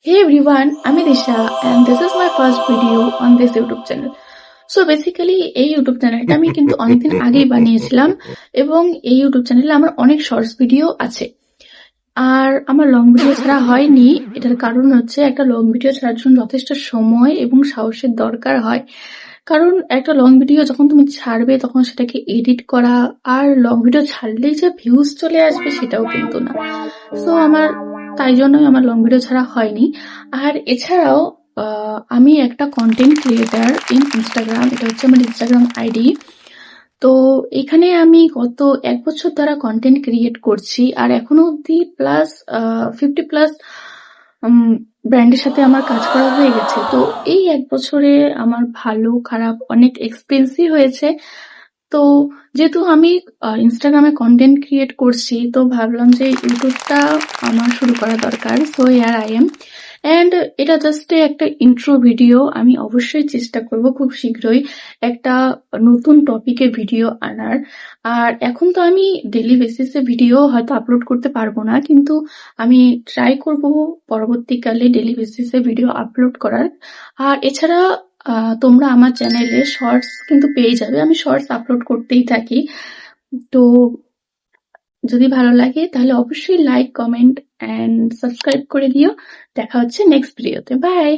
Hey everyone, I'm Disha and this is my first video on this YouTube channel. So basically এই YouTube চ্যানেলটা আমি কিন্তু অনেকদিন আগেই বানিয়েছিলাম এবং এই ইউটিউব চ্যানেলে আমার অনেক শর্টস ভিডিও আছে। আর আমার লং ভিডিও ছাড়া হয়নি, এটার কারণ হচ্ছে একটা লং ভিডিও ছাড়ার জন্য যথেষ্ট সময় এবং সাহসের দরকার হয়। কারণ একটা লং ভিডিও যখন তুমি ছাড়বে তখন সেটাকে এডিট করা, আর লং ভিডিও ছাড়লেই যে ভিউজ চলে আসবে সেটাও কিন্তু না। সো তাই জন্যই আমার লং ভিডিও ছাড়া হয়নি। আর এছাড়াও আমি একটা কন্টেন্ট ক্রিয়েটার ইন ইনস্টাগ্রাম, এটা হচ্ছে আমার ইনস্টাগ্রাম আইডি। তো এখানে আমি গত 1 বছর ধরে কন্টেন্ট ক্রিয়েট করছি আর এখনো অব্দি প্লাস 50+ ব্র্যান্ডের সাথে আমার কাজ করা হয়ে গেছে। তো এই 1 বছরে আমার ভালো খারাপ অনেক এক্সপেন্সই হয়েছে। তো যেহেতু আমি ইনস্টাগ্রামে কন্টেন্ট ক্রিয়েট করছি, তো ভাবলাম যে ইউটিউবটা আমার শুরু করা দরকার। So here I am. And এটা জাস্ট একটা ইন্ট্রো ভিডিও। আমি অবশ্যই চেষ্টা করব খুব শীঘ্রই একটা নতুন টপিকের ভিডিও আনার। আর এখন তো আমি ডেইলি বেসিসে ভিডিও হয়তো আপলোড করতে পারবো না, কিন্তু আমি ট্রাই করব পরবর্তীকালে ডেইলি বেসিসে ভিডিও আপলোড করার। আর এছাড়া তোমরা আমার চ্যানেলে শর্টস কিন্তু পেয়ে যাবে, আমি শর্টস আপলোড করতেই থাকি। তো যদি ভালো লাগে তাহলে অবশ্যই লাইক, কমেন্ট অ্যান্ড সাবস্ক্রাইব করে দিও। দেখা হচ্ছে নেক্সট ভিডিওতে। বাই।